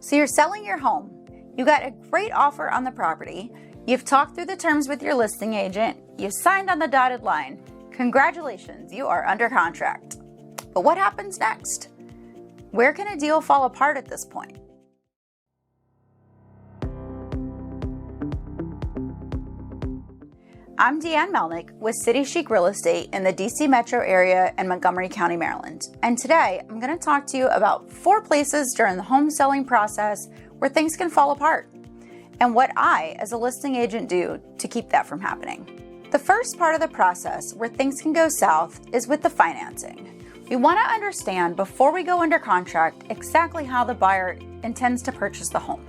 So you're selling your home. You got a great offer on the property. You've talked through the terms with your listing agent. You've signed on the dotted line. Congratulations, you are under contract. But what happens next? Where can a deal fall apart at this point? I'm Deanne Melnick with City Chic Real Estate in the DC metro area and Montgomery County, Maryland. And today I'm going to talk to you about 4 places during the home selling process where things can fall apart and what I, as a listing agent, do to keep that from happening. The first part of the process where things can go south is with the financing. We want to understand before we go under contract exactly how the buyer intends to purchase the home.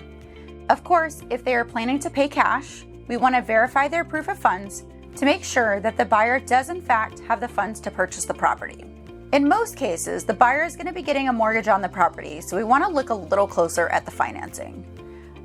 Of course, if they are planning to pay cash, we want to verify their proof of funds to make sure that the buyer does in fact have the funds to purchase the property. In most cases, the buyer is going to be getting a mortgage on the property, so we want to look a little closer at the financing.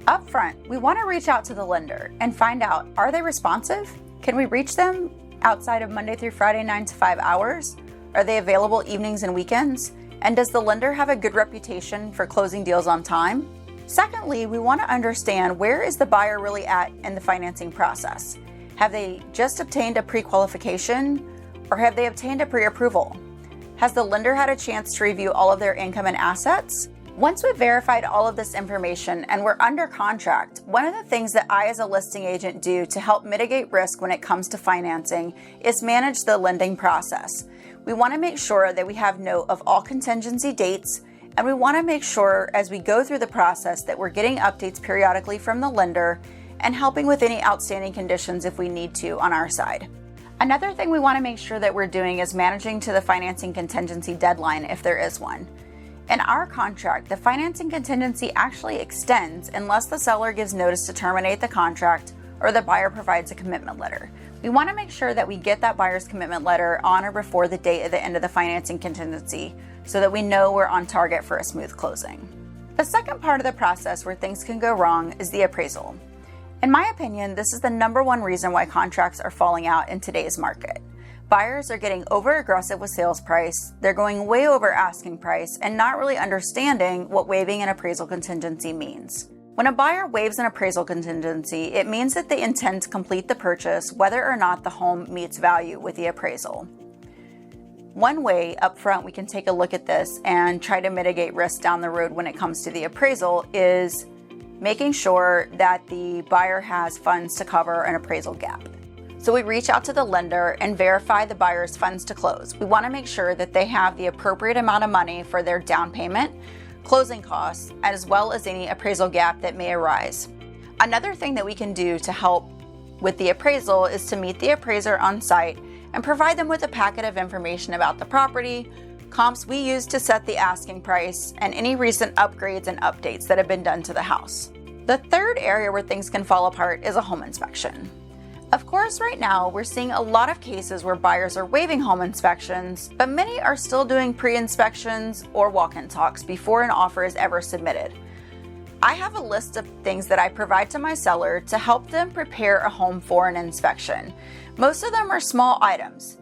Up front, we want to reach out to the lender and find out, are they responsive? Can we reach them outside of Monday through Friday 9 to 5 hours? Are they available evenings and weekends? And does the lender have a good reputation for closing deals on time? Secondly, we want to understand, where is the buyer really at in the financing process? Have they just obtained a pre-qualification, or have they obtained a pre-approval? Has the lender had a chance to review all of their income and assets? Once we've verified all of this information and we're under contract, one of the things that I as a listing agent do to help mitigate risk when it comes to financing is manage the lending process. We want to make sure that we have note of all contingency dates, and we want to make sure as we go through the process that we're getting updates periodically from the lender and helping with any outstanding conditions if we need to on our side. Another thing we want to make sure that we're doing is managing to the financing contingency deadline if there is one. In our contract, the financing contingency actually extends unless the seller gives notice to terminate the contract or the buyer provides a commitment letter. We want to make sure that we get that buyer's commitment letter on or before the date of the end of the financing contingency so that we know we're on target for a smooth closing. The second part of the process where things can go wrong is the appraisal. In my opinion, this is the number one reason why contracts are falling out in today's market. Buyers are getting over aggressive with sales price, they're going way over asking price, and not really understanding what waiving an appraisal contingency means. When a buyer waives an appraisal contingency, it means that they intend to complete the purchase whether or not the home meets value with the appraisal. One way up front we can take a look at this and try to mitigate risk down the road when it comes to the appraisal is making sure that the buyer has funds to cover an appraisal gap. So we reach out to the lender and verify the buyer's funds to close. We want to make sure that they have the appropriate amount of money for their down payment, closing costs, as well as any appraisal gap that may arise. Another thing that we can do to help with the appraisal is to meet the appraiser on site and provide them with a packet of information about the property, comps we use to set the asking price, and any recent upgrades and updates that have been done to the house. The third area where things can fall apart is a home inspection. Of course, right now we're seeing a lot of cases where buyers are waiving home inspections, but many are still doing pre-inspections or walk-in talks before an offer is ever submitted. I have a list of things that I provide to my seller to help them prepare a home for an inspection. Most of them are small items.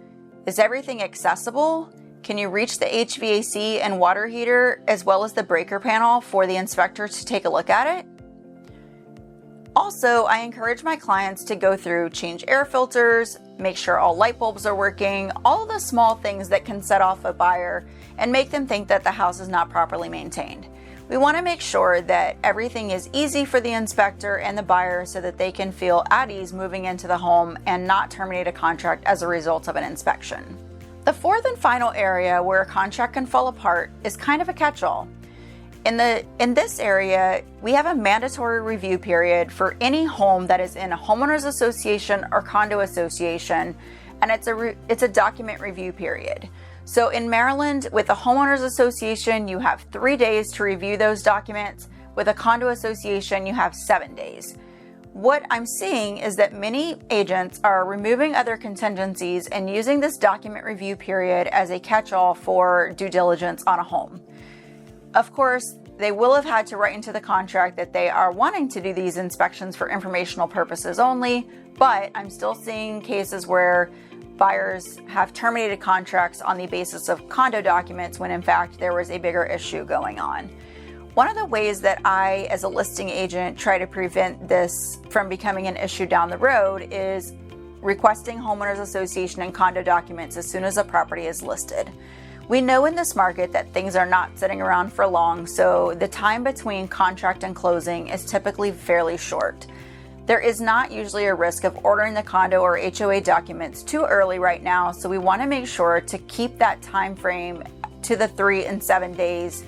Is everything accessible? Can you reach the HVAC and water heater as well as the breaker panel for the inspector to take a look at it? Also, I encourage my clients to go through, change air filters, make sure all light bulbs are working, all the small things that can set off a buyer and make them think that the house is not properly maintained. We want to make sure that everything is easy for the inspector and the buyer so that they can feel at ease moving into the home and not terminate a contract as a result of an inspection. The fourth and final area where a contract can fall apart is kind of a catch-all. In this area, we have a mandatory review period for any home that is in a homeowners association or condo association, and it's a document review period. So in Maryland, with a homeowners association, you have 3 days to review those documents. With a condo association, you have 7 days. What I'm seeing is that many agents are removing other contingencies and using this document review period as a catch-all for due diligence on a home. Of course, they will have had to write into the contract that they are wanting to do these inspections for informational purposes only, but I'm still seeing cases where buyers have terminated contracts on the basis of condo documents when in fact there was a bigger issue going on. One of the ways that I, as a listing agent, try to prevent this from becoming an issue down the road is requesting homeowners association and condo documents as soon as a property is listed. We know in this market that things are not sitting around for long, so the time between contract and closing is typically fairly short. There is not usually a risk of ordering the condo or HOA documents too early right now, so we want to make sure to keep that time frame to the 3 and 7 days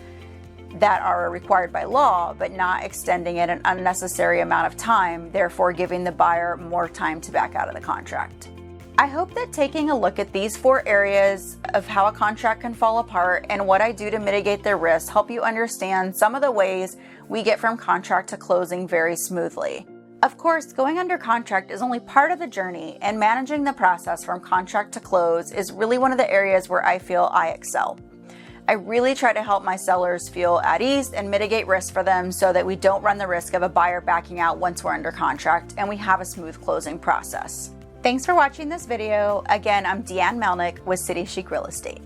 that are required by law, but not extending it an unnecessary amount of time, therefore giving the buyer more time to back out of the contract. I hope that taking a look at these 4 areas of how a contract can fall apart and what I do to mitigate their risks help you understand some of the ways we get from contract to closing very smoothly. Of course, going under contract is only part of the journey, and managing the process from contract to close is really one of the areas where I feel I excel. I really try to help my sellers feel at ease and mitigate risk for them so that we don't run the risk of a buyer backing out once we're under contract and we have a smooth closing process. Thanks for watching this video. Again, I'm Melnick with City Chic Real Estate.